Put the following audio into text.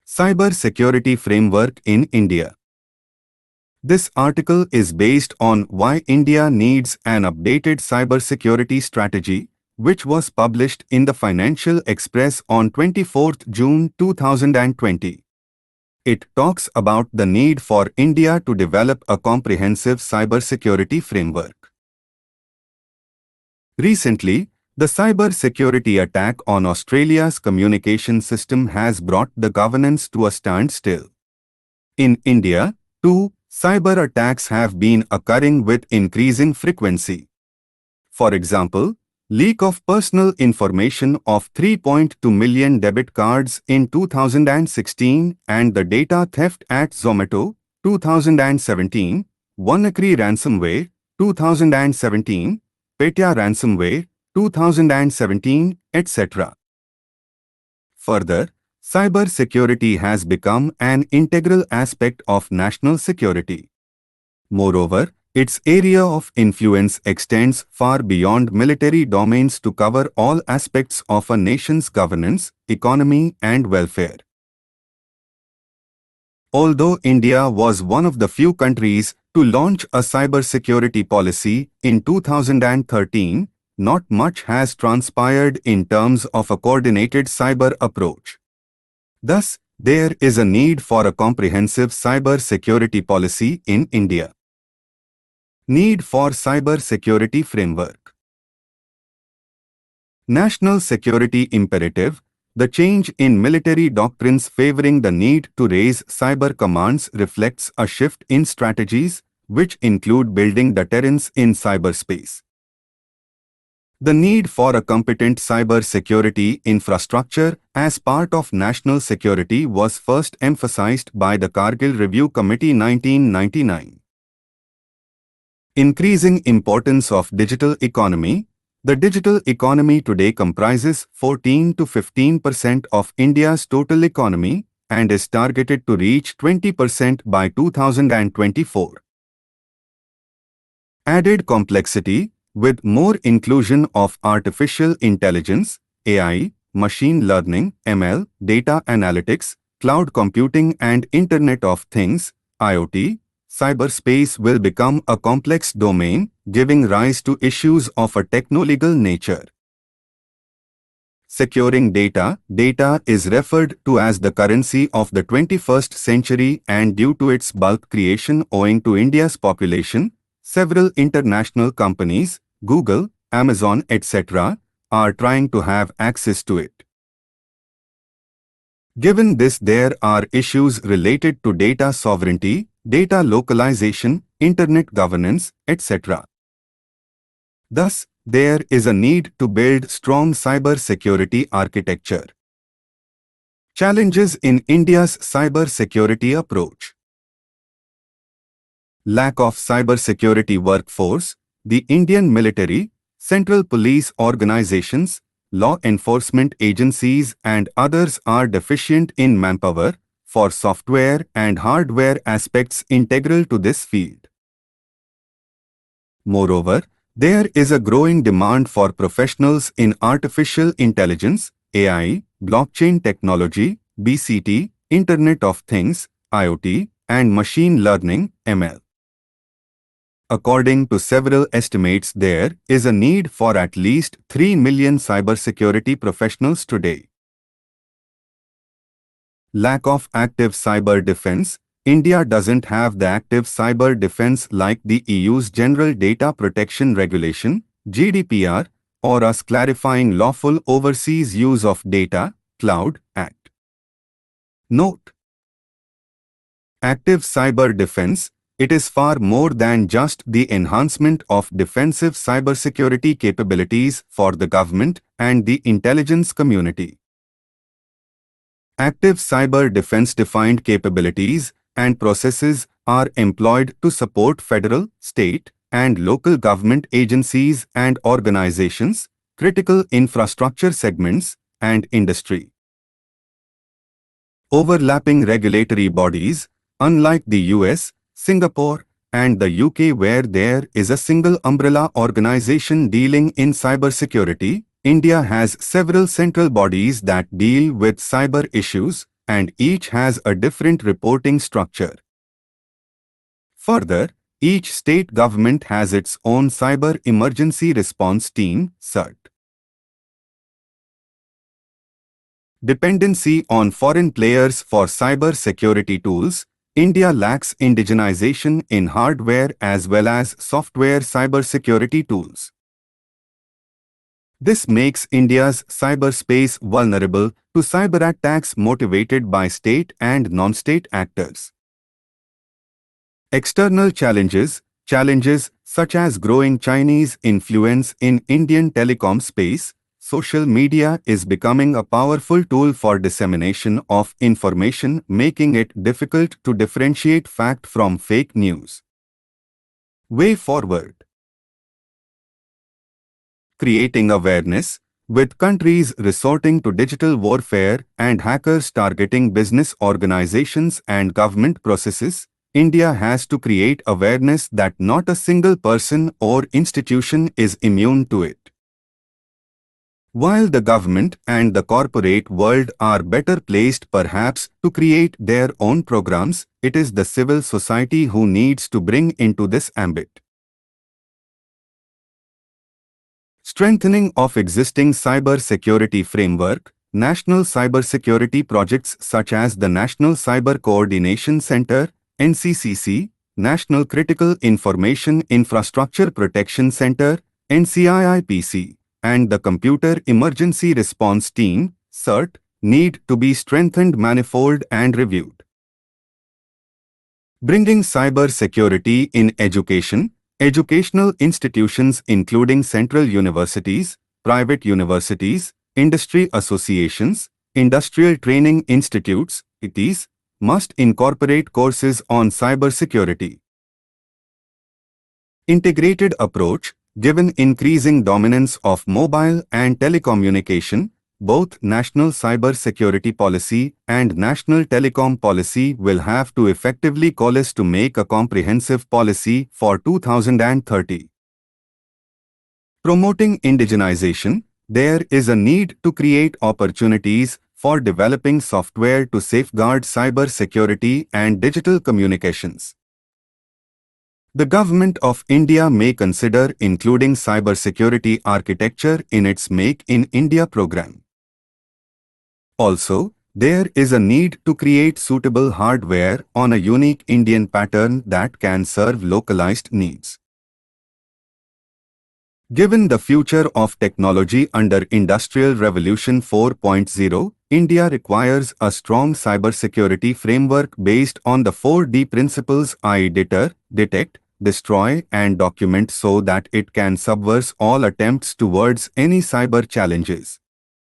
Cyber Security Framework in India. This article is based on why India needs an updated cybersecurity strategy, which was published in the Financial Express on 24th June 2020. It talks about the need for India to develop a comprehensive cybersecurity framework. Recently, the cybersecurity attack on Australia's communication system has brought the governance to a standstill. In India, too, cyber attacks have been occurring with increasing frequency. For example, leak of personal information of 3.2 million debit cards in 2016 and the data theft at Zomato, 2017, WannaCry ransomware, 2017, Petya ransomware, 2017, etc. Further, cybersecurity has become an integral aspect of national security. Moreover, its area of influence extends far beyond military domains to cover all aspects of a nation's governance, economy, and welfare. Although India was one of the few countries to launch a cybersecurity policy in 2013, not much has transpired in terms of a coordinated cyber approach. Thus, there is a need for a comprehensive cyber security policy in India. Need for cyber security framework. National security imperative. The change in military doctrines favoring the need to raise cyber commands reflects a shift in strategies, which include building deterrence in cyberspace. The need for a competent cyber security infrastructure as part of national security was first emphasized by the Kargil Review Committee 1999. Increasing importance of digital economy. The digital economy today comprises 14 to 15% of India's total economy and is targeted to reach 20% by 2024. Added complexity. With more inclusion of artificial intelligence, AI, machine learning, ML, data analytics, cloud computing and Internet of Things, IoT, cyberspace will become a complex domain, giving rise to issues of a techno-legal nature. Securing data. Data is referred to as the currency of the 21st century, and due to its bulk creation owing to India's population, several international companies, Google, Amazon, etc., are trying to have access to it. Given this, there are issues related to data sovereignty, data localization, internet governance, etc. Thus, there is a need to build strong cyber security architecture. Challenges in India's cyber security approach. Lack of cyber security workforce. The Indian military, central police organizations, law enforcement agencies and others are deficient in manpower for software and hardware aspects integral to this field. Moreover, there is a growing demand for professionals in artificial intelligence, AI, blockchain technology, BCT, Internet of Things, IoT, and machine learning, ML. According to several estimates, there is a need for at least 3 million cybersecurity professionals today. Lack of active cyber defense. India doesn't have the active cyber defense like the EU's General Data Protection Regulation, GDPR, or us clarifying lawful overseas use of data, Cloud Act. Note: active cyber defense. It is far more than just the enhancement of defensive cybersecurity capabilities for the government and the intelligence community. Active cyber defense defined capabilities and processes are employed to support federal, state, and local government agencies and organizations, critical infrastructure segments, and industry. Overlapping regulatory bodies. Unlike the US, Singapore, and the UK, where there is a single umbrella organization dealing in cybersecurity, India has several central bodies that deal with cyber issues, and each has a different reporting structure. Further, each state government has its own Cyber Emergency Response Team, CERT. Dependency on foreign players for cyber security tools. India lacks indigenization in hardware as well as software cybersecurity tools. This makes India's cyberspace vulnerable to cyber attacks motivated by state and non-state actors. External challenges such as growing Chinese influence in Indian telecom space. Social media is becoming a powerful tool for dissemination of information, making it difficult to differentiate fact from fake news. Way forward: creating awareness. With countries resorting to digital warfare and hackers targeting business organizations and government processes, India has to create awareness that not a single person or institution is immune to it. While the government and the corporate world are better placed perhaps to create their own programs, it is the civil society who needs to bring into this ambit. Strengthening of existing cyber security framework. National cybersecurity projects such as the National Cyber Coordination Center, NCCC, National Critical Information Infrastructure Protection Center, NCIIPC, and the Computer Emergency Response Team, CERT, need to be strengthened manifold and reviewed. Bringing cyber security in education. Educational institutions including central universities, private universities, industry associations, industrial training institutes, ITs, must incorporate courses on cybersecurity. Integrated approach. Given increasing dominance of mobile and telecommunication, both National Cyber Security Policy and National Telecom Policy will have to effectively coalesce to make a comprehensive policy for 2030. Promoting indigenization. There is a need to create opportunities for developing software to safeguard cyber security and digital communications. The Government of India may consider including cybersecurity architecture in its Make in India program. Also, there is a need to create suitable hardware on a unique Indian pattern that can serve localized needs. Given the future of technology under Industrial Revolution 4.0, India requires a strong cybersecurity framework based on the 4D principles: deter, detect, destroy and document, so that it can subvert all attempts towards any cyber challenges.